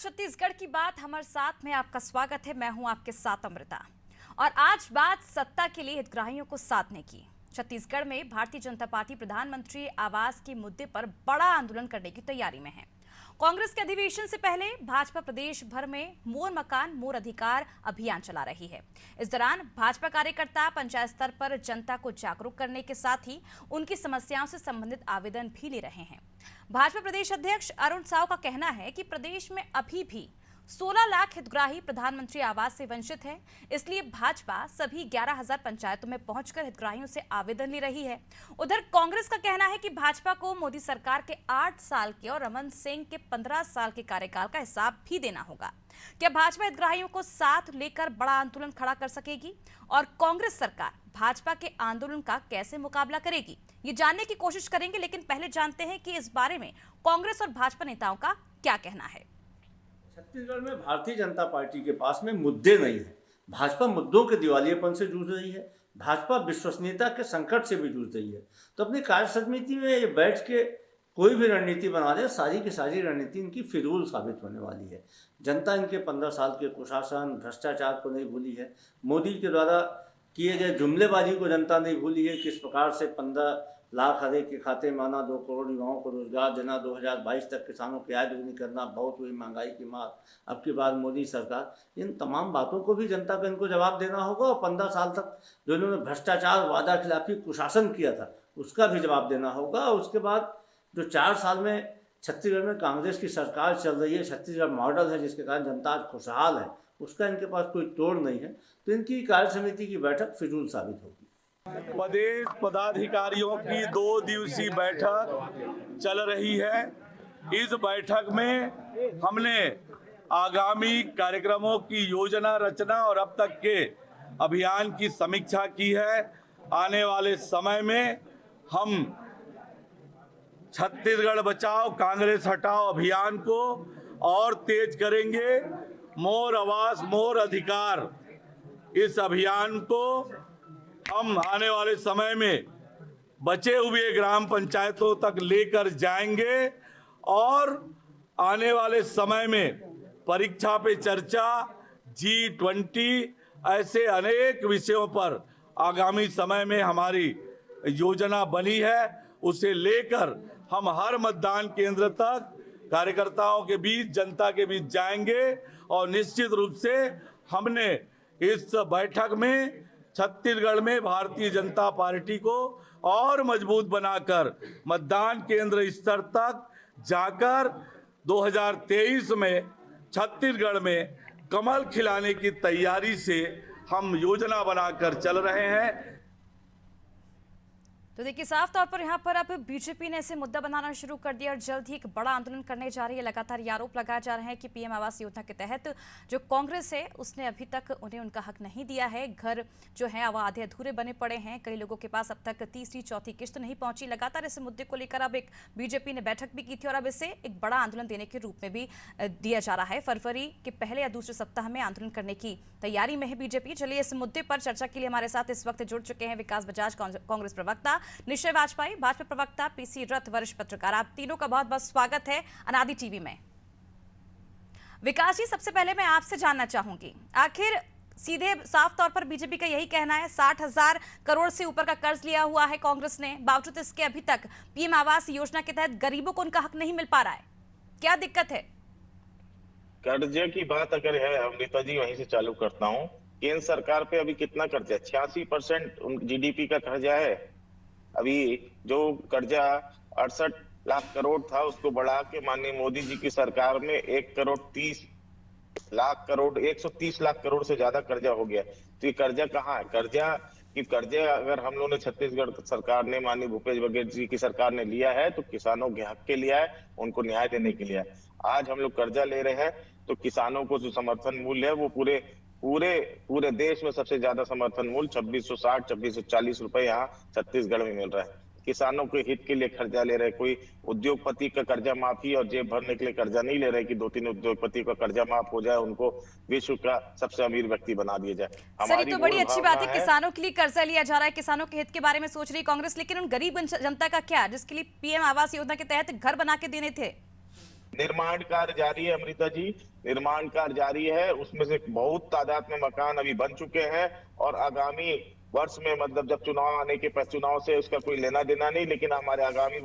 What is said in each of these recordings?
छत्तीसगढ़ की बात हमारे साथ में आपका स्वागत है। मैं हूं आपके साथ अमृता और आज बात सत्ता के लिए हितग्राहियों को साधने की। छत्तीसगढ़ में भारतीय जनता पार्टी प्रधानमंत्री आवास के मुद्दे पर बड़ा आंदोलन करने की तैयारी में है। कांग्रेस के अधिवेशन से पहले भाजपा प्रदेश भर में मोर मकान मोर अधिकार अभियान चला रही है। इस दौरान भाजपा कार्यकर्ता पंचायत स्तर पर जनता को जागरूक करने के साथ ही उनकी समस्याओं से संबंधित आवेदन भी ले रहे हैं। भाजपा प्रदेश अध्यक्ष अरुण साव का कहना है कि प्रदेश में अभी भी 16 लाख हितग्राही प्रधानमंत्री आवास से वंचित है, इसलिए भाजपा सभी 11,000 पंचायतों में पहुंचकर हितग्राहियों से आवेदन ले रही है। उधर कांग्रेस का कहना है कि भाजपा को मोदी सरकार के 8 साल के और रमन सिंह के 15 साल के कार्यकाल का हिसाब भी देना होगा। क्या भाजपा हितग्राहियों को साथ लेकर बड़ा आंदोलन खड़ा कर सकेगी और कांग्रेस सरकार भाजपा के आंदोलन का कैसे मुकाबला करेगी, ये जानने की कोशिश करेंगे। लेकिन पहले जानते हैं कि इस बारे में कांग्रेस और भाजपा नेताओं का क्या कहना है। छत्तीसगढ़ में भारतीय जनता पार्टी के पास में मुद्दे नहीं है। भाजपा मुद्दों के दिवालियेपन से जूझ रही है, भाजपा विश्वसनीयता के संकट से भी जूझ रही है। तो अपनी कार्य समिति में ये बैठ के कोई भी रणनीति बना दे, सारी की सारी रणनीति इनकी फिजूल साबित होने वाली है। जनता इनके 15 साल के कुशासन भ्रष्टाचार को नहीं भूली है। मोदी के द्वारा किए गए जुमलेबाजी को जनता नहीं भूली है। किस प्रकार से 15 लाख हर एक के खाते में आना, 2 करोड़ युवाओं को रोजगार देना, 2022 तक किसानों की आय दोगुनी करना, बहुत हुई महंगाई की मार, अब की बात मोदी सरकार, इन तमाम बातों को भी जनता को इनको जवाब देना होगा। और 15 साल तक जो इन्होंने भ्रष्टाचार वादा खिलाफी कुशासन किया था उसका भी जवाब देना होगा। और उसके बाद जो 4 साल में छत्तीसगढ़ में कांग्रेस की सरकार चल रही है, छत्तीसगढ़ मॉडल है जिसके कारण जनता आज खुशहाल है, उसका इनके पास कोई तोड़ नहीं है। तो इनकी कार्य समिति की बैठक फिजूल साबित होगी। प्रदेश पदाधिकारियों की 2 दिवसीय बैठक चल रही है। इस बैठक में हमने आगामी कार्यक्रमों की योजना रचना और अब तक के अभियान की समीक्षा की है। आने वाले समय में हम छत्तीसगढ़ बचाओ कांग्रेस हटाओ अभियान को और तेज करेंगे। मोर आवास मोर अधिकार इस अभियान को हम आने वाले समय में बचे हुए ग्राम पंचायतों तक लेकर जाएंगे और आने वाले समय में परीक्षा पे चर्चा, G20 ऐसे अनेक विषयों पर आगामी समय में हमारी योजना बनी है। उसे लेकर हम हर मतदान केंद्र तक कार्यकर्ताओं के बीच जनता के बीच जाएंगे और निश्चित रूप से हमने इस बैठक में छत्तीसगढ़ में भारतीय जनता पार्टी को और मजबूत बनाकर मतदान केंद्र स्तर तक जाकर 2023 में छत्तीसगढ़ में कमल खिलाने की तैयारी से हम योजना बनाकर चल रहे हैं। तो देखिए, साफ तौर पर यहाँ पर अब बीजेपी ने ऐसे मुद्दा बनाना शुरू कर दिया और जल्द ही एक बड़ा आंदोलन करने जा रही है। लगातार ये आरोप लगाए जा रहे हैं कि पीएम आवास योजना के तहत जो कांग्रेस है उसने अभी तक उन्हें उनका हक नहीं दिया है। घर जो है वो आधे अधूरे बने पड़े हैं, कई लोगों के पास अब तक तीसरी चौथी किस्त नहीं पहुंची। लगातार इस मुद्दे को लेकर अब एक बीजेपी ने बैठक भी की थी और अब इसे एक बड़ा आंदोलन देने के रूप में भी दिया जा रहा है। फरवरी के पहले या दूसरे सप्ताह में आंदोलन करने की तैयारी में है बीजेपी। चलिए, इस मुद्दे पर चर्चा के लिए हमारे साथ इस वक्त जुड़ चुके हैं विकास बजाज कांग्रेस प्रवक्ता, निश्चय वाजपेयी भाजपा प्रवक्ता, पीसी रथ वरिष्ठ पत्रकार। आप तीनों का बहुत बहुत स्वागत है अनादि टीवी में। विकास जी, सबसे पहले मैं आपसे जानना चाहूंगी, आखिर सीधे साफ तौर पर बीजेपी का यही कहना है 60,000 करोड़ से ऊपर का कर्ज लिया हुआ है कांग्रेस ने, बावजूद इसके अभी तक पीएम आवास योजना के तहत गरीबों को उनका हक नहीं मिल पा रहा है। क्या दिक्कत है? कर्जे की बात अगर है अमृता जी, वहीं से चालू करता हूँ। केंद्र सरकार पे अभी कितना कर्जा, 86% GDP का कर्जा है। अभी जो कर्जा 68 लाख करोड़ था उसको बढ़ा के माननीय मोदी जी की सरकार में 1,30 करोड़ 130 लाख करोड़ से ज्यादा कर्जा हो गया। तो ये कर्जा कहाँ है? कर्जा अगर हम लोगों ने छत्तीसगढ़ सरकार ने माननीय भूपेश बघेल जी की सरकार ने लिया है तो किसानों के हक के लिया है, उनको न्याय देने के लिए। आज हम लोग कर्जा ले रहे हैं तो किसानों को जो समर्थन मूल्य है वो पूरे देश में सबसे ज्यादा समर्थन मूल्य 2660 2640 रुपए यहाँ छत्तीसगढ़ में मिल रहा है। किसानों के हित के लिए कर्जा ले रहे, कोई उद्योगपति का कर्जा माफी और जेब भरने के लिए कर्जा नहीं ले रहे कि 2-3 उद्योगपति का कर्जा माफ हो जाए, उनको विश्व का सबसे अमीर व्यक्ति बना दिया जाए। सर, ये तो बड़ी अच्छी बात है, किसानों के लिए कर्जा लिया जा रहा है, किसानों के हित के बारे में सोच रही कांग्रेस, लेकिन उन गरीब जनता का क्या जिसके लिए पीएम आवास योजना के तहत घर बना के देने थे? निर्माण कार्य जारी है अमृता जी, निर्माण कार्य जारी है। उसमें से बहुत तादाद में मकान अभी बन चुके हैं और आगामी वर्ष में, मतलब जब चुनाव आने के पश्चात, चुनाव से उसका कोई लेना देना नहीं, लेकिन हमारे आगामी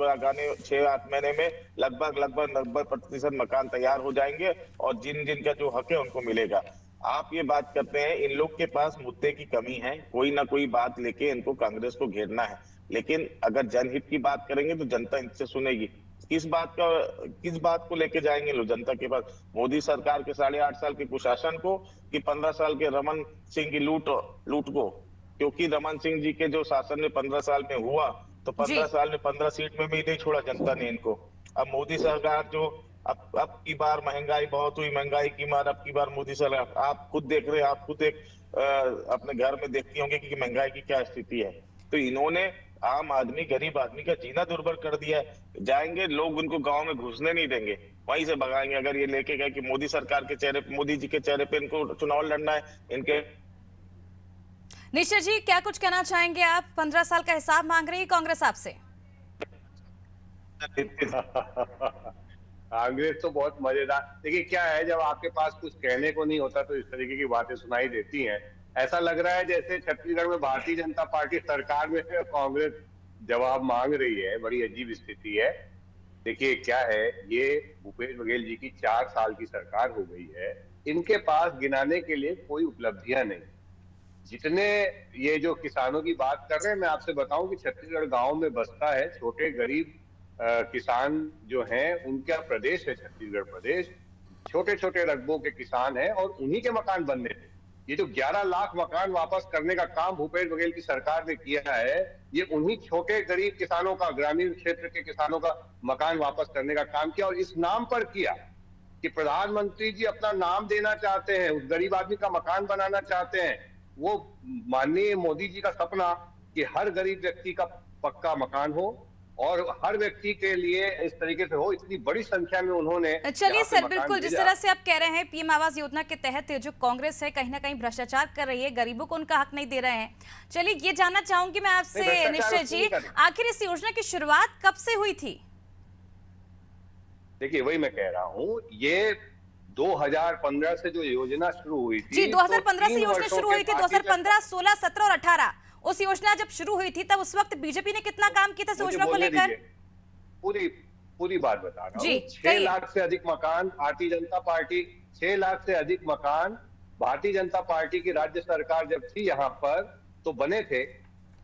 6-8 महीने में लगभग 90% मकान तैयार हो जाएंगे और जिन जिन का जो हक है उनको मिलेगा। आप ये बात करते हैं इन लोग के पास मुद्दे की कमी है, कोई ना कोई बात लेके इनको कांग्रेस को घेरना है, लेकिन अगर जनहित की बात करेंगे तो जनता इनसे सुनेगी। किस बात को लेके जाएंगे लोग जनता के पास? मोदी सरकार के 8.5 साल के कुशासन को, कि 15 साल के रमन सिंह की लूट को? क्योंकि रमन सिंह जी के जो शासन में 15 साल में हुआ, तो 15 साल में 15 सीट में भी नहीं छोड़ा जनता ने इनको। अब मोदी सरकार जो अब की बार महंगाई बहुत हुई, महंगाई की मार अब की बार मोदी सरकार, आप खुद देख रहे हैं, आप खुद अपने घर में देखती होंगे कि महंगाई की क्या स्थिति है। तो इन्होंने आम आदमी, गरीब आदमी का जीना दुर्भर कर दिया है। जाएंगे लोग, उनको गांव में घुसने नहीं देंगे, वहीं से भगाएंगे अगर ये लेके गए कि मोदी सरकार के चेहरे, मोदी जी के चेहरे पे इनको चुनाव लड़ना है इनके। निश्चय जी, क्या कुछ कहना चाहेंगे आप? 15 साल का हिसाब मांग रही है कांग्रेस आपसे। कांग्रेस तो बहुत मजेदार। देखिए क्या है, जब आपके पास कुछ कहने को नहीं होता तो इस तरीके की बातें सुनाई देती हैं। ऐसा लग रहा है जैसे छत्तीसगढ़ में भारतीय जनता पार्टी सरकार में है, कांग्रेस जवाब मांग रही है। बड़ी अजीब स्थिति है। देखिए क्या है, ये भूपेश बघेल जी की 4 साल की सरकार हो गई है, इनके पास गिनाने के लिए कोई उपलब्धियां नहीं। जितने ये जो किसानों की बात कर रहे हैं, मैं आपसे बताऊं कि छत्तीसगढ़ गांव में बसता है, छोटे गरीब किसान जो हैं उनका प्रदेश है छत्तीसगढ़ प्रदेश। छोटे छोटे रकबों के किसान हैं और उन्हीं के मकान बनने थे। ये जो 11 लाख मकान वापस करने का काम भूपेश बघेल की सरकार ने किया है, ये उन्हीं छोटे गरीब किसानों का, ग्रामीण क्षेत्र के किसानों का मकान वापस करने का काम किया। और इस नाम पर किया कि प्रधानमंत्री जी अपना नाम देना चाहते हैं, उस गरीब आदमी का मकान बनाना चाहते हैं। वो माननीय मोदी जी का सपना कि हर गरीब व्यक्ति का पक्का मकान हो और हर व्यक्ति के लिए इस तरीके से हो, इतनी बड़ी संख्या में उन्होंने। चलिए सर, बिल्कुल जिस तरह से आप कह रहे हैं पीएम आवास योजना के तहत जो कांग्रेस है कहीं ना कहीं भ्रष्टाचार कर रही है, गरीबों को उनका हक नहीं दे रहे हैं। चलिए ये जानना चाहूंगी मैं आपसे निश्चय जी, आखिर इस योजना की शुरुआत कब से हुई थी? देखिए वही मैं कह रहा हूँ, ये 2015 से जो योजना शुरू हुई थी। जी, 2015 से योजना शुरू हुई थी। 2015, 16, 17 और 18 उस योजना जब शुरू हुई थी, तब उस वक्त बीजेपी ने कितना काम किया था इस योजना को लेकर? पूरी बात बता रहा हूँ। 6 लाख से अधिक मकान भारतीय जनता पार्टी, 6 लाख से अधिक मकान भारतीय जनता पार्टी की राज्य सरकार जब थी यहाँ पर तो बने थे।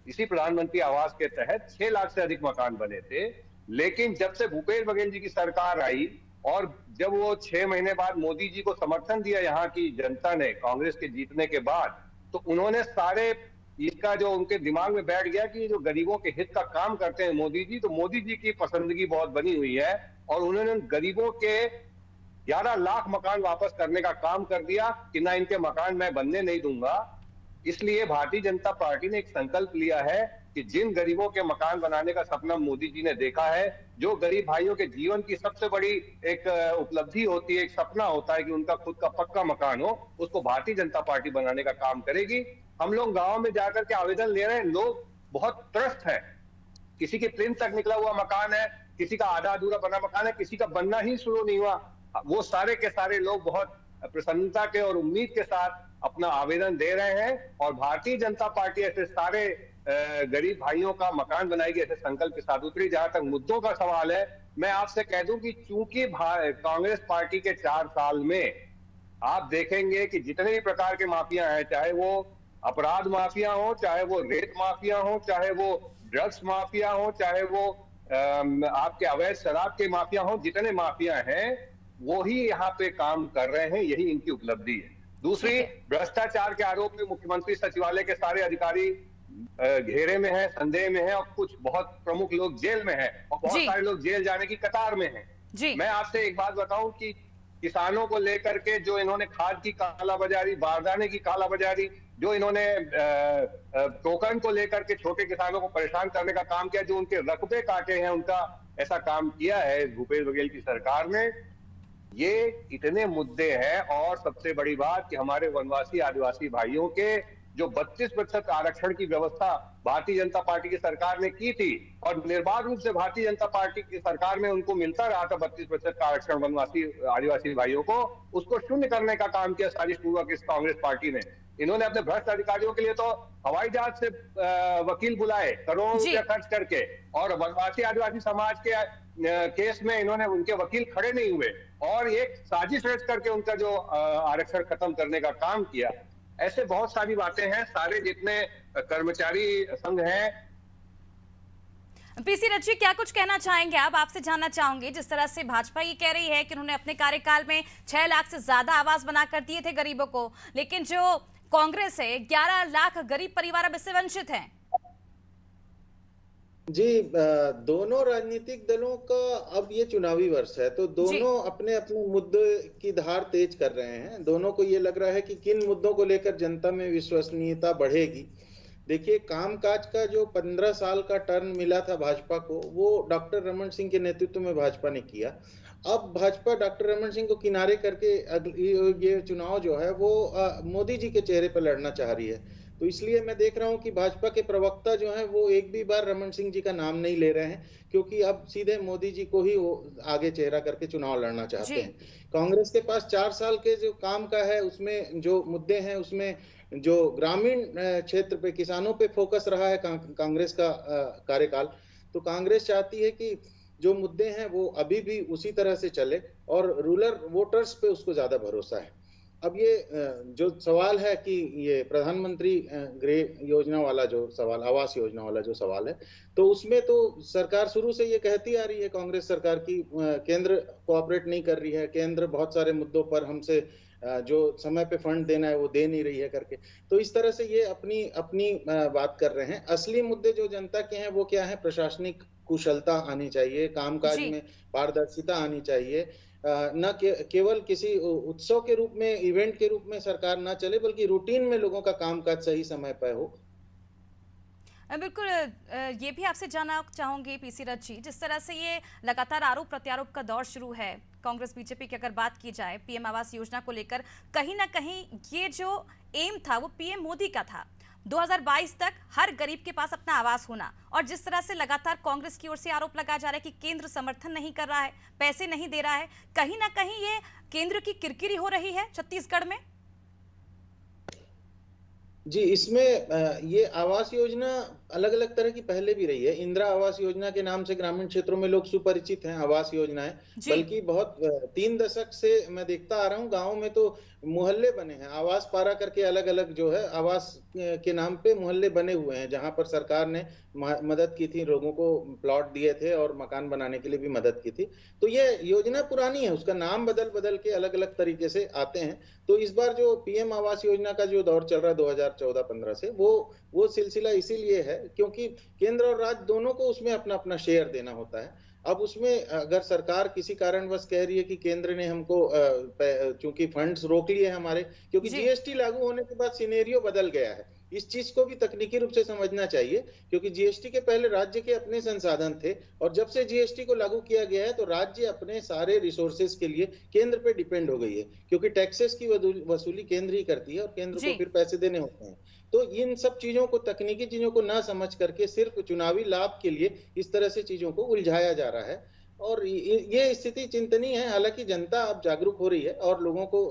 इसी प्रधानमंत्री आवास के तहत 6 लाख से अधिक मकान बने थे। लेकिन जब से भूपेश बघेल जी की सरकार आई और जब वो 6 महीने बाद मोदी जी को समर्थन दिया यहाँ की जनता ने कांग्रेस के जीतने के बाद, तो उन्होंने सारे इसका जो उनके दिमाग में बैठ गया कि जो गरीबों के हित का काम करते हैं मोदी जी, तो मोदी जी की पसंदगी बहुत बनी हुई है और उन्होंने गरीबों के 11 लाख मकान वापस करने का काम कर दिया कि ना इनके मकान मैं बनने नहीं दूंगा। इसलिए भारतीय जनता पार्टी ने एक संकल्प लिया है कि जिन गरीबों के मकान बनाने का सपना मोदी जी ने देखा है, जो गरीब भाइयों के जीवन की सबसे बड़ी एक उपलब्धि होती है, एक सपना होता है कि उनका खुद का पक्का मकान हो, उसको भारतीय जनता पार्टी बनाने का काम करेगी। हम लोग गांव में जाकर के आवेदन ले रहे हैं, लोग बहुत त्रस्त है। किसी के प्रिंट तक निकला हुआ मकान है, किसी का आधा अधूरा बना मकान है, किसी का बनना ही शुरू नहीं हुआ। वो सारे के सारे लोग बहुत प्रसन्नता के और उम्मीद के साथ अपना आवेदन दे रहे हैं और भारतीय जनता पार्टी ऐसे सारे गरीब भाइयों का मकान बनाएगी, ऐसे संकल्प के साथ उतरी। जहां तक मुद्दों का सवाल है, मैं आपसे कह दूं कि चूंकि कांग्रेस पार्टी के 4 साल में आप देखेंगे कि जितने भी प्रकार के माफिया हैं, चाहे वो अपराध माफिया हो, चाहे वो रेत माफिया हो, चाहे वो ड्रग्स माफिया हो, चाहे वो आपके अवैध शराब के माफिया हो, जितने माफिया हैं वो ही यहाँ पे काम कर रहे हैं, यही इनकी उपलब्धि है। दूसरी, भ्रष्टाचार के आरोप में मुख्यमंत्री सचिवालय के सारे अधिकारी घेरे में है, संदेह में है और कुछ बहुत प्रमुख लोग जेल में है और बहुत सारे लोग जेल जाने की कतार में हैं। मैं आपसे एक बात बताऊं कि किसानों को लेकर के जो इन्होंने खाद की कालाबाजारी, बारदाने की कालाबाजारी, जो इन्होंने टोकन को लेकर के छोटे किसानों को परेशान करने का काम किया, जो उनके रकबे काटे हैं, उनका ऐसा काम किया है भूपेश बघेल की सरकार ने। ये इतने मुद्दे हैं और सबसे बड़ी बात कि हमारे वनवासी आदिवासी भाइयों के जो 32% आरक्षण की व्यवस्था भारतीय जनता पार्टी की सरकार ने की थी और निर्बाध रूप से भारतीय जनता पार्टी की सरकार में उनको मिलता रहा था 32% का आरक्षण वनवासी आदिवासी भाइयों को, उसको शून्य करने का काम किया साजिश पूर्वक इस कांग्रेस पार्टी ने। इन्होंने अपने भ्रष्ट अधिकारियों के लिए तो हवाई जहाज से वकील बुलाए करोड़ों रुपया खर्च करके, और वनवासी आदिवासी समाज के केस में इन्होंने उनके वकील खड़े नहीं हुए और एक साजिश रच करके उनका जो आरक्षण खत्म करने का काम किया। ऐसे बहुत सारी बातें हैं। सारे जितने कर्मचारी संघ हैं। पीसी रथ जी, क्या कुछ कहना चाहेंगे आप? आपसे जानना चाहूंगी, जिस तरह से भाजपा ये कह रही है कि उन्होंने अपने कार्यकाल में 6 लाख से ज्यादा आवास बनाकर दिए थे गरीबों को, लेकिन जो कांग्रेस है 11 लाख गरीब परिवार अब इससे वंचित हैं। जी, दोनों राजनीतिक दलों का अब ये चुनावी वर्ष है, तो दोनों अपने अपने मुद्दे की धार तेज कर रहे हैं। दोनों को ये लग रहा है कि किन मुद्दों को लेकर जनता में विश्वसनीयता बढ़ेगी। देखिए, कामकाज का जो 15 साल का टर्न मिला था भाजपा को, वो डॉक्टर रमन सिंह के नेतृत्व में भाजपा ने किया। अब भाजपा डॉक्टर रमन सिंह को किनारे करके ये चुनाव जो है वो मोदी जी के चेहरे पर लड़ना चाह रही है। तो इसलिए मैं देख रहा हूं कि भाजपा के प्रवक्ता जो हैं वो एक भी बार रमन सिंह जी का नाम नहीं ले रहे हैं, क्योंकि अब सीधे मोदी जी को ही वो आगे चेहरा करके चुनाव लड़ना चाहते हैं। कांग्रेस के पास 4 साल के जो काम का है, उसमें जो मुद्दे हैं, उसमें जो ग्रामीण क्षेत्र पे किसानों पे फोकस रहा है कांग्रेस का कार्यकाल, तो कांग्रेस चाहती है कि जो मुद्दे हैं वो अभी भी उसी तरह से चले और रूरल वोटर्स पे उसको ज्यादा भरोसा है। अब ये जो सवाल है कि ये प्रधानमंत्री गृह योजना वाला जो सवाल, आवास योजना वाला जो सवाल है, तो उसमें तो सरकार शुरू से ये कहती आ रही है कांग्रेस सरकार की केंद्र कोऑपरेट नहीं कर रही है, केंद्र बहुत सारे मुद्दों पर हमसे जो समय पे फंड देना है वो दे नहीं रही है करके। तो इस तरह से ये अपनी अपनी बात कर रहे हैं। असली मुद्दे जो जनता के हैं वो क्या है? प्रशासनिक कुशलता आनी चाहिए, कामकाज में पारदर्शिता आनी चाहिए, न केवल किसी उत्सव के रूप में, इवेंट के रूप में सरकार ना चले, बल्कि रूटीन में लोगों का कामकाज सही समय पर हो। बिल्कुल, ये भी आपसे जानना चाहूंगी पीसी रथ जी, जिस तरह से ये लगातार आरोप प्रत्यारोप का दौर शुरू है कांग्रेस बीजेपी की अगर बात की जाए पीएम आवास योजना को लेकर, कहीं ना कहीं ये जो एम था वो पीएम मोदी का था 2022 तक हर गरीब के पास अपना आवास होना, और जिस तरह से लगातार कांग्रेस की ओर से आरोप लगाया जा रहा है कि केंद्र समर्थन नहीं कर रहा है, पैसे नहीं दे रहा है, कहीं ना कहीं ये केंद्र की किरकिरी हो रही है छत्तीसगढ़ में। जी, इसमें ये आवास योजना अलग अलग तरह की पहले भी रही है। इंदिरा आवास योजना के नाम से ग्रामीण क्षेत्रों में लोग सुपरिचित हैं आवास योजनाएं, बल्कि बहुत 3 दशक से मैं देखता आ रहा हूँ गाँव में तो मोहल्ले बने हैं, आवास पारा करके अलग अलग जो है आवास के नाम पे मोहल्ले बने हुए हैं, जहां पर सरकार ने मदद की थी, लोगों को प्लॉट दिए थे और मकान बनाने के लिए भी मदद की थी। तो ये योजना पुरानी है, उसका नाम बदल बदल के अलग अलग तरीके से आते हैं। तो इस बार जो पीएम आवास योजना का जो दौर चल रहा है 2014-15 से, वो सिलसिला इसीलिए है क्योंकि केंद्र और राज्य दोनों को उसमें अपना अपना शेयर देना होता है। अब उसमें अगर सरकार किसी कारणवश कह रही है कि केंद्र ने हमको चूंकि फंड्स रोक लिए हमारे, क्योंकि जीएसटी लागू होने के बाद सिनेरियो बदल गया है, इस चीज को भी तकनीकी रूप से समझना चाहिए, क्योंकि जीएसटी के पहले राज्य के अपने संसाधन थे और जब से जीएसटी को लागू किया गया है तो राज्य अपने सारे रिसोर्सेज के लिए केंद्र पे डिपेंड हो गई है, क्योंकि टैक्सेस की वसूली केंद्र ही करती है और केंद्र को फिर पैसे देने होते हैं। तो इन सब चीजों को, तकनीकी चीजों को ना समझ करके सिर्फ चुनावी लाभ के लिए इस तरह से चीजों को उलझाया जा रहा है और ये स्थिति चिंतनीय है। हालांकि जनता अब जागरूक हो रही है और लोगों को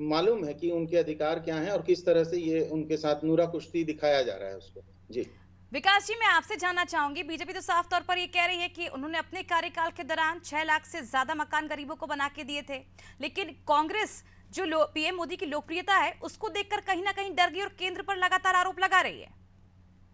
मालूम है कि उनके अधिकार क्या हैं और किस तरह से ये उनके साथ नूरा कुश्ती दिखाया जा रहा है उसको। जी विकास जी, मैं आपसे जानना चाहूंगी, बीजेपी तो साफ तौर पर ये कह रही है कि उन्होंने अपने कार्यकाल के दौरान 6 लाख से ज्यादा मकान गरीबों को बना के दिए थे, लेकिन कांग्रेस जो पीएम मोदी की लोकप्रियता है उसको देखकर कहीं ना कहीं डर गई और केंद्र पर लगातार आरोप लगा रही है।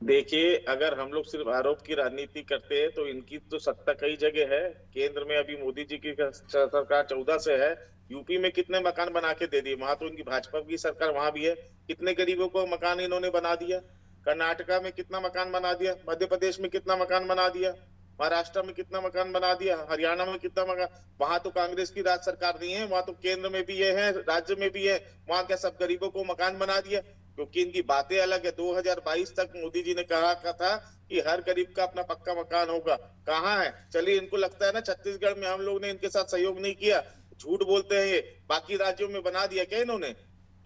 देखिए, अगर हम लोग सिर्फ आरोप की राजनीति करते हैं तो इनकी तो सत्ता कई जगह है। केंद्र में अभी मोदी जी की सरकार 14 से है, यूपी में कितने मकान बना के दे दिए, वहां तो इनकी भाजपा की सरकार वहां भी है, कितने गरीबों को मकान इन्होंने बना दिया। कर्नाटका में कितना मकान बना दिया, मध्य प्रदेश में कितना मकान बना दिया, महाराष्ट्र में कितना मकान बना दिया, हरियाणा में कितना मकान। वहां तो कांग्रेस की राज सरकार नहीं है, वहां तो केंद्र में भी ये है, राज्य में भी है, वहां क्या सब गरीबों को मकान बना दिया? क्योंकि इनकी बातें अलग है। 2022 तक मोदी जी ने कहा था कि हर गरीब का अपना पक्का मकान होगा, कहाँ है? चलिए, इनको लगता है ना छत्तीसगढ़ में हम लोग ने इनके साथ सहयोग नहीं किया, झूठ बोलते हैं ये, बाकी राज्यों में बना दिया क्या इन्होंने?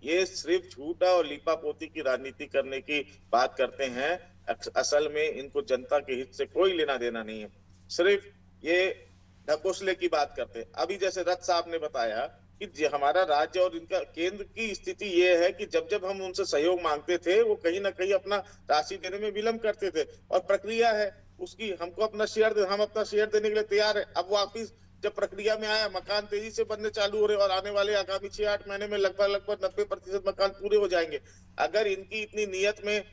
ये सिर्फ झूठा और लीपापोती की राजनीति करने की बात करते हैं। असल में इनको जनता के हित से कोई लेना देना नहीं है, सिर्फ ये ढकोसले की बात करते हैं। अभी जैसे रथ साहब ने बताया कि हमारा राज्य और इनका केंद्र की स्थिति ये है कि जब जब हम उनसे सहयोग मांगते थे वो कहीं ना कहीं अपना राशि देने में विलंब करते थे, और प्रक्रिया है उसकी, हमको अपना शेयर हम अपना शेयर देने के लिए तैयार है। अब वापिस जब प्रक्रिया में आया, मकान तेजी से बनने चालू हो रहे और आने वाले आगामी 6-8 महीने में लगभग 90% मकान पूरे हो जाएंगे। अगर इनकी इतनी नीयत में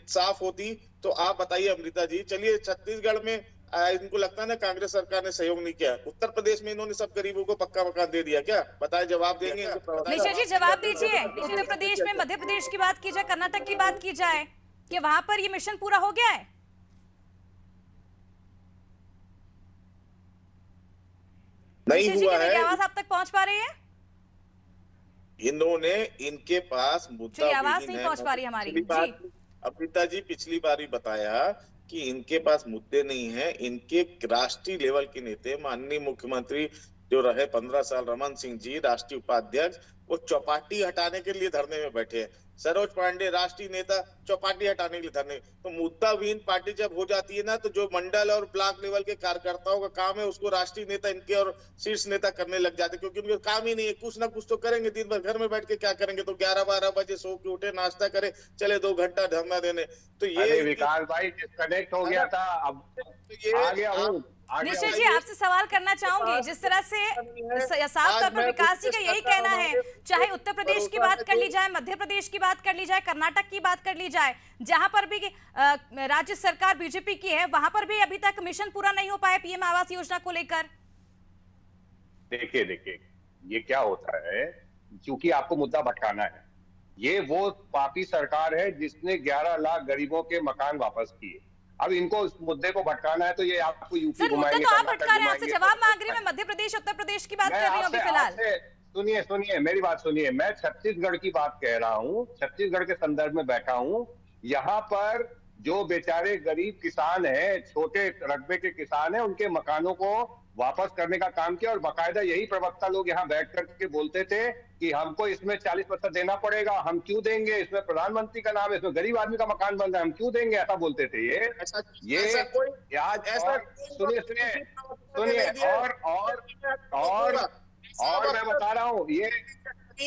साफ होती तो आप बताइए अमृता जी। चलिए, छत्तीसगढ़ में इनको लगता है ना कांग्रेस सरकार ने सहयोग नहीं किया, उत्तर प्रदेश में इन्होंने सब गरीबों को पक्का मकान दे दिया क्या? बताए, जवाब देंगे? निश्चय जी जवाब दीजिए। उत्तर प्रदेश में, मध्य प्रदेश की बात की जाए, कर्नाटक की बात की जाए, कि वहां पर ये मिशन पूरा हो गया है? नहीं हुआ है। मेरी आवाज आप तक पहुंच पा रही है? इन्होंने, इनके पास मुद्दा आवाज नहीं पहुंच पा रही हमारी जी। अमृता जी पिछली बार ही बताया कि इनके पास मुद्दे नहीं है। इनके राष्ट्रीय लेवल के नेता, माननीय मुख्यमंत्री जो रहे 15 साल, रमन सिंह जी राष्ट्रीय उपाध्यक्ष, वो चौपाटी हटाने के लिए धरने में बैठे हैं। सरोज पांडे राष्ट्रीय नेता चौपाटी हटाने के लिए धरने। तो मुद्दा विहीन पार्टी जब हो जाती है ना, तो जो मंडल और ब्लॉक लेवल के कार्यकर्ताओं का काम है उसको राष्ट्रीय नेता इनके और शीर्ष नेता करने लग जाते, क्योंकि उनका काम ही नहीं है। कुछ ना कुछ तो करेंगे, दिन भर घर में बैठ के क्या करेंगे? तो 11-12 बजे सो के उठे, नाश्ता करे, चले 2 घंटा धरना देने। तो ये विकास भाई डिस्कनेक्ट हो गया था, अब आ गया हूँ। निश्चय जी आपसे सवाल करना चाहूंगी, जिस तरह से साफ तौर पर विकास जी का यही कहना है, चाहे उत्तर प्रदेश की बात कर ली जाए, मध्य प्रदेश की बात कर ली जाए, कर्नाटक की बात कर ली जाए, जहां पर भी राज्य सरकार बीजेपी की है, वहां पर भी अभी तक मिशन पूरा नहीं हो पाया पीएम आवास योजना को लेकर। देखिए ये क्या होता है, क्योंकि आपको मुद्दा भटकाना है। ये वो पापी सरकार है जिसने 11 लाख गरीबों के मकान वापस किए। अब इनको उस मुद्दे को भटकाना है तो ये आपको यूपी घुमाएंगे। तो आप भटका रहे हैं, आपसे जवाब मांग रही हूं। मैं मध्य प्रदेश उत्तर प्रदेश की बात कर रही हूं अभी फिलहाल। सुनिए मेरी बात सुनिए। मैं छत्तीसगढ़ की बात कह रहा हूं, छत्तीसगढ़ के संदर्भ में बैठा हूं। यहाँ पर जो बेचारे गरीब किसान हैं, छोटे रकबे के किसान हैं, उनके मकानों को वापस करने का काम किया। और बाकायदा यही प्रवक्ता लोग यहाँ बैठ करके बोलते थे कि हमको इसमें 40% देना पड़ेगा। हम क्यों देंगे? इसमें प्रधानमंत्री का नाम है, इसमें गरीब आदमी का मकान बन रहा है, हम क्यों देंगे? ऐसा बोलते थे ये आज। सुनिए और मैं बता रहा हूँ, ये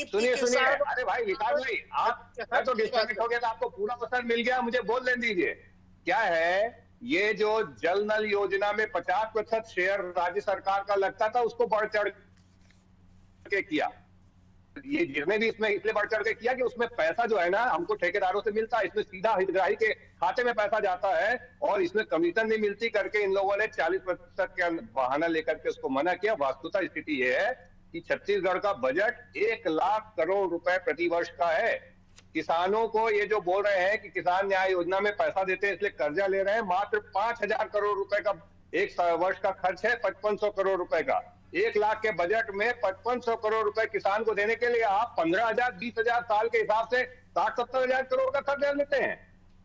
सुनिए। अरे भाई विकास भाई, आप मैं तो डिस्कनेक्ट हो गया था, आपको पूरा अवसर मिल गया, मुझे बोल लेने दीजिए। क्या है, ये जो जल नल योजना में 50% शेयर राज्य सरकार का लगता था, उसको बढ़ चढ़ के किया। ये जिसने भी इसमें इसलिए बढ़ चढ़ के किया कि उसमें पैसा जो है ना, हमको ठेकेदारों से मिलता है, इसमें सीधा हितग्राही के खाते में पैसा जाता है और इसमें कमीशन नहीं मिलती करके इन लोगों ने 40% का बहाना लेकर के उसको मना किया। वास्तविकता स्थिति ये है कि छत्तीसगढ़ का बजट 1 लाख करोड़ रुपए प्रति वर्ष का है। किसानों को ये जो बोल रहे हैं कि किसान न्याय योजना में पैसा देते हैं इसलिए कर्जा ले रहे हैं, मात्र 5,000 करोड़ रुपए का एक वर्ष का खर्च है, 5500 करोड़ रुपए का। 1 लाख के बजट में 5500 करोड़ रुपए किसान को देने के लिए आप 15,000 20,000 साल के हिसाब से 60-70 हजार करोड़ का खर्च लेते हैं।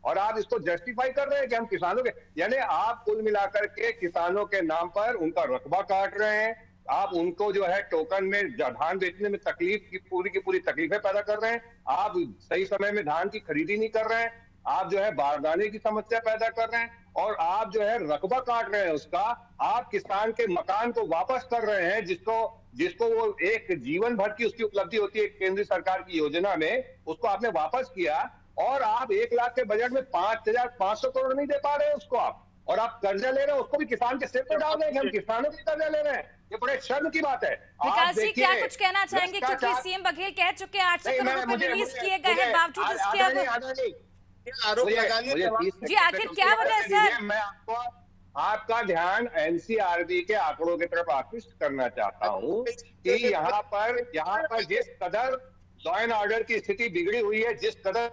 और आप इसको जस्टिफाई कर रहे हैं कि हम किसानों के, यानी आप कुल मिलाकर के किसानों के नाम पर उनका रकबा काट रहे हैं। आप उनको जो है टोकन में धान बेचने में तकलीफ की पूरी तकलीफें पैदा कर रहे हैं। आप सही समय में धान की खरीदी नहीं कर रहे हैं। आप जो है बारदाने की समस्या पैदा कर रहे हैं और आप जो है रकबा काट रहे हैं उसका। आप किसान के मकान को वापस कर रहे हैं, जिसको वो एक जीवन भर की उसकी उपलब्धि होती है केंद्र सरकार की योजना में, उसको आपने वापस किया। और आप 1 लाख के बजट में 5,500 करोड़ नहीं दे पा रहे हैं उसको आप, और आप कर्जा ले रहे हैं, उसको भी किसान के सिर पर डाल रहे हैं। हम किसानों के कर्जा ले रहे हैं, ये बड़े शर्म की बात है। विकास जी क्या कुछ कहना चाहेंगे, क्योंकि सीएम बघेल कह चुके हैं 800 करोड़ रुपए रिलीज किए गए हैं, बावजूद इसके आरोप लगा लिए जी, आखिर क्या वजह सर? मैं आपका ध्यान एनसीआरबी के आंकड़ों की तरफ आकृष्ट करना चाहता हूँ कि यहाँ पर जिस कदर लॉ एंड ऑर्डर की स्थिति बिगड़ी हुई है, जिस कदर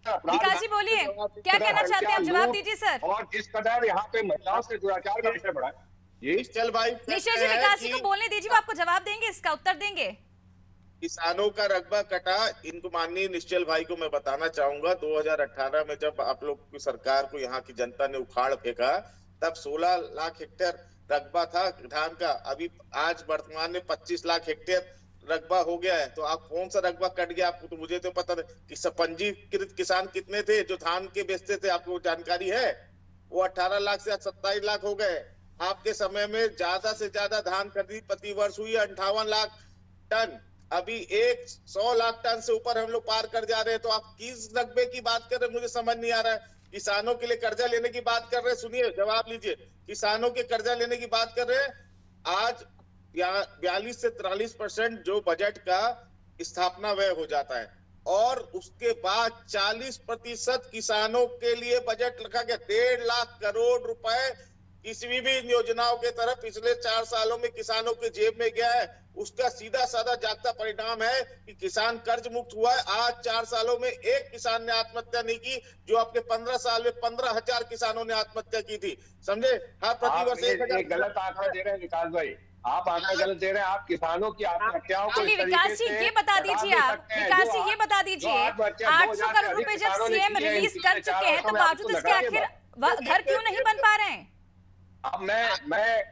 विकास जी बोलिए, क्या कहना चाहते हैं आप? जवाब दीजिए सर। और जिस कदर यहाँ पे महिलाओं से दुराचार का विषय बढ़ा है। निश्चल भाई, निश्चय जी विकास जी को बोलने दीजिए, वो आपको जवाब देंगे, इसका उत्तर देंगे। किसानों का रकबा कटा, इनको माननीय निश्चल भाई को मैं बताना चाहूंगा, 2018 में जब आप लोग की सरकार को यहाँ की जनता ने उखाड़ फेंका, तब 16 लाख हेक्टेयर रकबा था धान का। अभी आज वर्तमान में 25 लाख हेक्टेयर रकबा हो गया है, तो आप कौन सा रकबा कट गया आपको तो मुझे तो पता नहीं कि पंजीकृत किसान कितने थे जो धान के बेचते थे, आपको जानकारी है? वो 18 लाख से 27 लाख हो गए। आपके समय में ज्यादा से ज्यादा धान खरीद प्रति वर्ष हुई 58 लाख टन। अभी 100 लाख टन से ऊपर हम लोग पार कर जा रहे हैं, तो आप किस रकबे की बात कर रहे हैं मुझे समझ नहीं आ रहा है। किसानों के लिए कर्जा लेने की बात कर रहे हैं, सुनिए जवाब लीजिए। किसानों के कर्जा लेने की बात कर रहे हैं, आज 42 से 43% जो बजट का स्थापना व्यय हो जाता है, और उसके बाद 40% किसानों के लिए बजट रखा गया। 1.5 लाख करोड़ रुपए किसी भी योजनाओं के तरफ पिछले 4 सालों में किसानों के जेब में गया है। उसका सीधा साधा जागता परिणाम है कि किसान कर्ज मुक्त हुआ है। आज 4 सालों में एक किसान ने आत्महत्या नहीं की, जो आपके 15 साल में 15,000 किसानों ने आत्महत्या की थी, समझे? हर प्रतिवर्ष 1,000। गलत आंकड़ा दे रहे हैं विकास भाई, आप आंकड़ा गलत दे रहे हैं। आप किसानों की आत्महत्याओं को विकास जी ये बता दीजिए, आप विकास जी ये बता दीजिए, 800 करोड़ रुपए जब सीएम रिलीज कर चुके हैं, तो बावजूद इसके आखिर घर क्यों नहीं बन पा रहे हैं? अब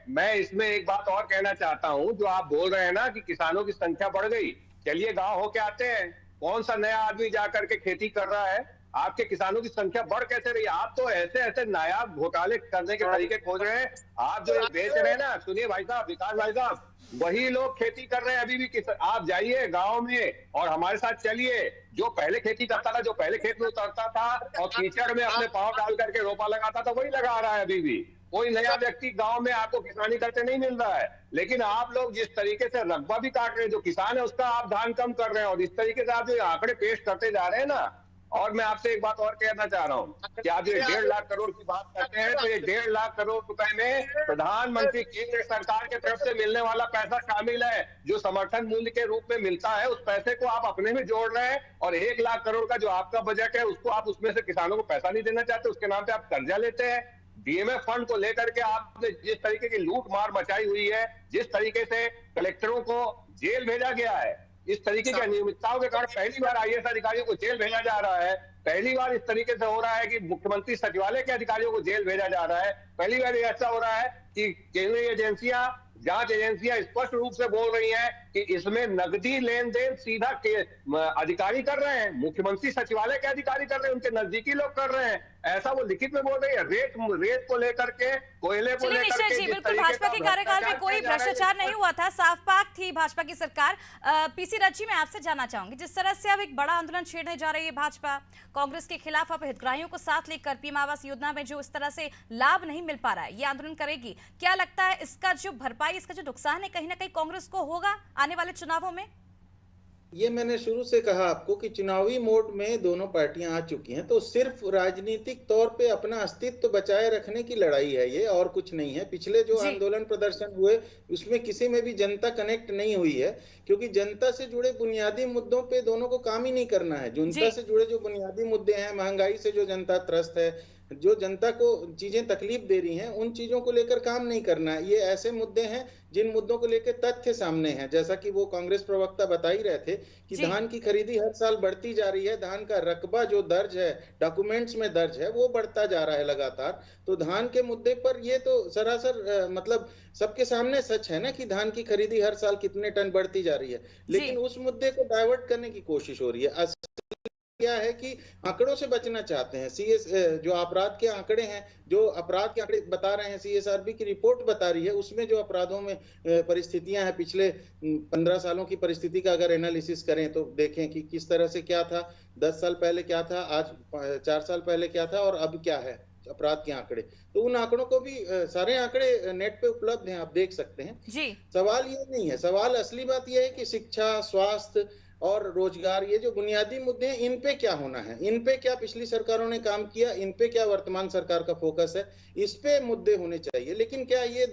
मैं इसमें एक बात और कहना चाहता हूं। जो आप बोल रहे हैं ना कि किसानों की संख्या बढ़ गई, चलिए गांव होके आते हैं, कौन सा नया आदमी जाकर के खेती कर रहा है? आपके किसानों की संख्या बढ़ कैसे रही? आप तो ऐसे ऐसे नायाब घोटाले करने के तरीके खोज रहे हैं। आप जो बेच रहे हैं ना, सुनिए भाई साहब, विकास भाई साहब, वही लोग खेती कर रहे हैं अभी भी। आप जाइए गांव में और हमारे साथ चलिए। जो पहले खेती करता था, जो पहले खेत में उतरता था और कीचड़ में अपने पांव डाल करके रोपा लगाता था, वही लगा रहा है अभी भी। कोई नया व्यक्ति गांव में आपको किसानी करते नहीं मिल रहा है। लेकिन आप लोग जिस तरीके से रकबा भी काट रहे हैं, जो किसान है उसका आप धान कम कर रहे हैं, और इस तरीके से आप जो आंकड़े पेश करते जा रहे हैं ना। और मैं आपसे एक बात और कहना चाह रहा हूं कि आप जो 1.5 लाख करोड़ की बात करते हैं, तो ये 1.5 लाख करोड़ रुपए में प्रधानमंत्री केंद्र सरकार की तरफ से मिलने वाला पैसा शामिल है। जो समर्थन मूल्य के रूप में मिलता है, उस पैसे को आप अपने में जोड़ रहे हैं, और 1 लाख करोड़ का जो आपका बजट है, उसको आप उसमें से किसानों को पैसा नहीं देना चाहते, उसके नाम पे आप कर्जा लेते हैं। डीएमएफ फंड को लेकर के आपने जिस तरीके की लूट मार मचाई हुई है, जिस तरीके से कलेक्टरों को जेल भेजा गया है, इस तरीके की अनियमितताओं के कारण पहली बार आईएएस अधिकारियों को जेल भेजा जा रहा है। पहली बार इस तरीके से हो रहा है कि मुख्यमंत्री सचिवालय के अधिकारियों को जेल भेजा जा रहा है। पहली बार ऐसा हो रहा है कि केंद्रीय एजेंसियां, जांच एजेंसियां स्पष्ट रूप से बोल रही हैं कि इसमें नकदी लेन देन सीधा अधिकारी कर रहे हैं, मुख्यमंत्री सचिवालय के अधिकारी कर रहे हैं, उनके नजदीकी लोग कर रहे हैं। ऐसा वो लिखित में बोल रही है। रेत को लेकर के, कोयले को लेकर के, बिल्कुल भाजपा के कार्यकाल में कोई भ्रष्टाचार नहीं हुआ था, साफ पाक थी भाजपा की सरकार। पीसी रज्जी, मैं आपसे जानना चाहूंगी, जिस तरह से अब एक बड़ा आंदोलन छेड़ने जा रही है भाजपा कांग्रेस के खिलाफ, अब हितग्राहियों को साथ लेकर पीएम आवास योजना में जो इस तरह से लाभ नहीं मिल पा रहा है, ये आंदोलन करेगी, क्या लगता है इसका जो भरपाई, इसका जो नुकसान है, कहीं ना कहीं कांग्रेस को होगा आने वाले चुनावों में? ये मैंने शुरू से कहा आपको कि चुनावी मोड में दोनों पार्टियां आ चुकी हैं, तो सिर्फ राजनीतिक तौर पे अपना अस्तित्व बचाए रखने की लड़ाई है ये, और कुछ नहीं है। पिछले जो आंदोलन प्रदर्शन हुए उसमें किसी में भी जनता कनेक्ट नहीं हुई है, क्योंकि जनता से जुड़े बुनियादी मुद्दों पे दोनों को काम ही नहीं करना है। जनता से जुड़े जो बुनियादी मुद्दे हैं, महंगाई से जो जनता त्रस्त है, जो जनता को चीजें तकलीफ दे रही हैं, उन चीजों को लेकर काम नहीं करना है। ये ऐसे मुद्दे हैं जिन मुद्दों को लेकर तथ्य सामने हैं, जैसा कि वो कांग्रेस प्रवक्ता बता ही रहे थे कि धान की खरीदी हर साल बढ़ती जा रही है, धान का रकबा जो दर्ज है, डॉक्यूमेंट्स में दर्ज है, वो बढ़ता जा रहा है लगातार। तो धान के मुद्दे पर ये तो सरासर मतलब सबके सामने सच है ना कि धान की खरीदी हर साल कितने टन बढ़ती जा रही है, लेकिन उस मुद्दे को डाइवर्ट करने की कोशिश हो रही है। क्या है कि आंकड़ों से बचना चाहते हैं। सीएस जो अपराध के आंकड़े हैं, जो अपराध के आंकड़े बता रहे हैं, सीएसआरबी की रिपोर्ट बता रही है, उसमें जो अपराधों में परिस्थितियां हैं, पिछले 15 सालों की परिस्थिति का अगर एनालिसिस करें तो देखें कि किस तरह से क्या था, 10 साल पहले क्या था, आज 4 साल पहले क्या था, और अब क्या है अपराध के आंकड़े। तो उन आंकड़ों को भी, सारे आंकड़े नेट पे उपलब्ध हैं, आप देख सकते हैं जी। सवाल ये नहीं है, सवाल असली बात यह है कि शिक्षा, स्वास्थ्य और रोजगार, ये जो बुनियादी मुद्दे हैं, इन पे क्या होना है, इन पे क्या पिछली सरकारों ने काम किया, इन पे क्या वर्तमान सरकार का फोकस है, इस पे मुद्दे होने चाहिए। लेकिन क्या ये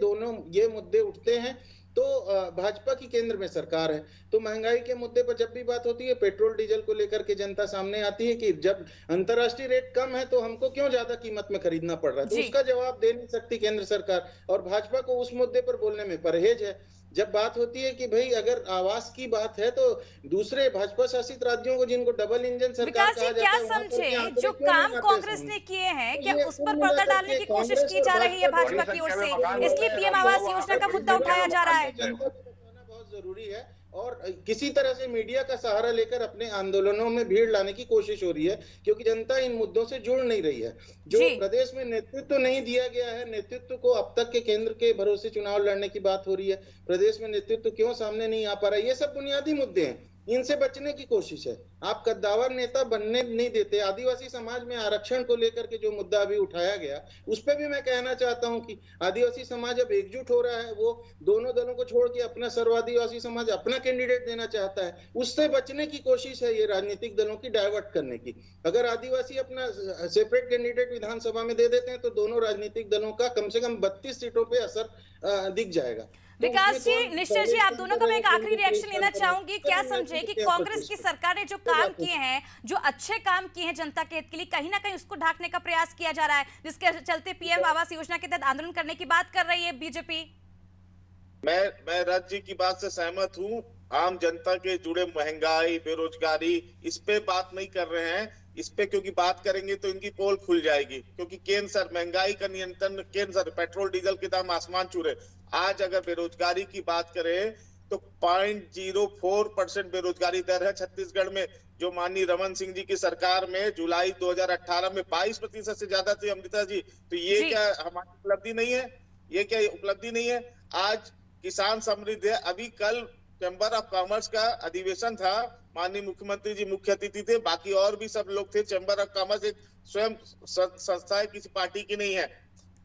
मुद्दे उठते हैं तो भाजपा की केंद्र में सरकार है, तो महंगाई के मुद्दे पर जब भी बात होती है, पेट्रोल डीजल को लेकर के जनता सामने आती है कि जब अंतर्राष्ट्रीय रेट कम है तो हमको क्यों ज्यादा कीमत में खरीदना पड़ रहा है, तो उसका जवाब दे नहीं सकती केंद्र सरकार, और भाजपा को उस मुद्दे पर बोलने में परहेज है। जब बात होती है कि भाई अगर आवास की बात है, तो दूसरे भाजपा शासित राज्यों को जिनको डबल इंजन सरकार कहा जाता है, क्या समझे जो काम कांग्रेस ने किए हैं, क्या उस पर पर्दा डालने की कोशिश की जा रही है भाजपा की ओर से, इसलिए पीएम आवास योजना का मुद्दा उठाया जा रहा है? बहुत जरूरी है, और किसी तरह से मीडिया का सहारा लेकर अपने आंदोलनों में भीड़ लाने की कोशिश हो रही है, क्योंकि जनता इन मुद्दों से जुड़ नहीं रही है। जो प्रदेश में नेतृत्व नहीं दिया गया है, नेतृत्व को अब तक के केंद्र के भरोसे चुनाव लड़ने की बात हो रही है, प्रदेश में नेतृत्व क्यों सामने नहीं आ पा रहा है, ये सब बुनियादी मुद्दे हैं, इनसे बचने की कोशिश है। आप कद्दावर नेता बनने नहीं देते। आदिवासी समाज में आरक्षण को लेकर के जो मुद्दा अभी उठाया गया, उस पर भी मैं कहना चाहता हूं कि आदिवासी समाज अब एकजुट हो रहा है, वो दोनों दलों को छोड़ के अपना सर्वादिवासी समाज अपना कैंडिडेट देना चाहता है। उससे बचने की कोशिश है ये राजनीतिक दलों की, डाइवर्ट करने की। अगर आदिवासी अपना सेपरेट कैंडिडेट विधानसभा में दे देते हैं तो दोनों राजनीतिक दलों का कम से कम 32 सीटों पे असर दिख जाएगा। विकास जी, निश्चय जी, आप दोनों का मैं एक आखिरी रिएक्शन लेना चाहूंगी। क्या समझे कि कांग्रेस की सरकार ने जो काम किए हैं, जो अच्छे काम किए हैं जनता के हित के लिए, कहीं ना कहीं उसको ढांकने का प्रयास किया जा रहा है, जिसके चलते पीएम आवास योजना के तहत आंदोलन करने की बात कर रही है बीजेपी? मैं रज जी की बात से सहमत हूँ। आम जनता के जुड़े महंगाई, बेरोजगारी, इस पे बात नहीं कर रहे हैं। इस पे क्योंकि बात करेंगे तो इनकी पोल खुल जाएगी, क्योंकि केंद्र सर महंगाई का नियंत्रण, केंद्र सर पेट्रोल डीजल के दाम आसमान छू रहे। आज अगर बेरोजगारी की बात करें तो 0.04% बेरोजगारी दर है छत्तीसगढ़ में, जो माननीय रमन सिंह जी की सरकार में जुलाई 2018 में 22% से ज्यादा थी। अमृता जी, तो ये क्या हमारी उपलब्धि नहीं है? ये क्या उपलब्धि नहीं है? आज किसान समृद्ध है। अभी कल चैम्बर ऑफ कॉमर्स का अधिवेशन था, माननीय मुख्यमंत्री जी मुख्य अतिथि थे, बाकी और भी सब लोग थे। चैम्बर ऑफ कॉमर्स एक स्वयं संस्था है, किसी पार्टी की नहीं है।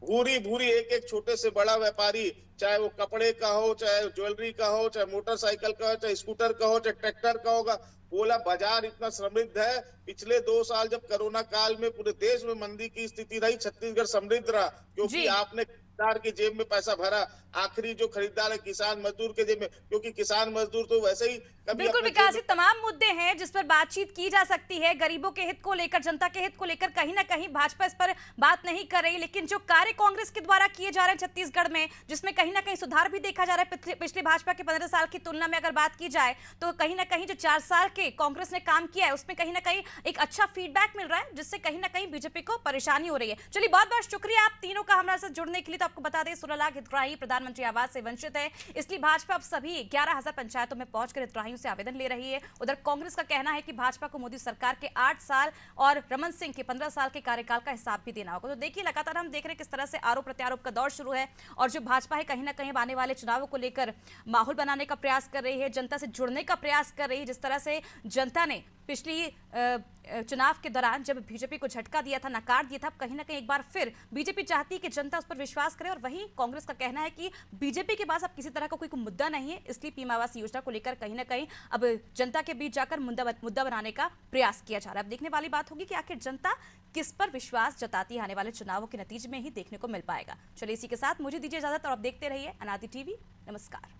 भूरी भूरी एक एक छोटे से बड़ा व्यापारी, चाहे वो कपड़े का हो, चाहे ज्वेलरी का हो, चाहे मोटरसाइकिल का हो, चाहे स्कूटर का हो, चाहे ट्रैक्टर का होगा, बोला बाजार इतना समृद्ध है। पिछले 2 साल जब कोरोना काल में पूरे देश में मंदी की स्थिति रही, छत्तीसगढ़ समृद्ध रहा, क्योंकि आपने खरीदार की जेब में पैसा भरा। आखिरी जो खरीदार है किसान मजदूर के जेब में, क्योंकि किसान मजदूर तो वैसे ही बिल्कुल विकास जी, तमाम मुद्दे हैं जिस पर बातचीत की जा सकती है। गरीबों के हित को लेकर, जनता के हित को लेकर कहीं ना कहीं भाजपा इस पर बात नहीं कर रही, लेकिन जो कार्य कांग्रेस के द्वारा किए जा रहे हैं छत्तीसगढ़ में, जिसमें कहीं ना कहीं सुधार भी देखा जा रहा है पिछले भाजपा के 15 साल की तुलना में अगर बात की जाए, तो कहीं ना कहीं जो 4 साल के कांग्रेस ने काम किया है उसमें कहीं ना कहीं एक अच्छा फीडबैक मिल रहा है, जिससे कहीं ना कहीं बीजेपी को परेशानी हो रही है। चलिए, बहुत बहुत शुक्रिया आप तीनों का हमारे साथ जुड़ने के लिए। तो आपको बता दें, 16 लाख हितग्राही प्रधानमंत्री आवास से वंचित है, इसलिए भाजपा अब सभी 11,000 पंचायतों में पहुंचकर हितग्राहियों से आवेदन ले रही है। उधर कांग्रेस का कहना है कि भाजपा को मोदी सरकार के 8 साल और रमन सिंह के 15 साल के कार्यकाल का हिसाब भी देना होगा। तो देखिए, लगातार हम देख रहे हैं किस तरह से आरोप प्रत्यारोप का दौर शुरू है, और जो भाजपा है कहीं ना कहीं आने वाले चुनावों को लेकर माहौल बनाने का प्रयास कर रही है, जनता से जुड़ने का प्रयास कर रही है। जिस तरह से जनता ने पिछली चुनाव के दौरान जब बीजेपी को झटका दिया था, नकार दिया था, कहीं ना कहीं एक बार फिर बीजेपी चाहती है कि जनता उस पर विश्वास करे, और वहीं कांग्रेस का कहना है कि बीजेपी के पास अब किसी तरह का कोई मुद्दा नहीं है, इसलिए पीएम आवास योजना को लेकर कहीं ना कहीं अब जनता के बीच जाकर मुद्दा बनाने का प्रयास किया जा रहा है। अब देखने वाली बात होगी कि आखिर जनता किस पर विश्वास जताती है, आने वाले चुनावों के नतीजे में ही देखने को मिल पाएगा। चलिए, इसी के साथ मुझे दीजिए इजाजत, और आप देखते रहिए अनादि टीवी। नमस्कार।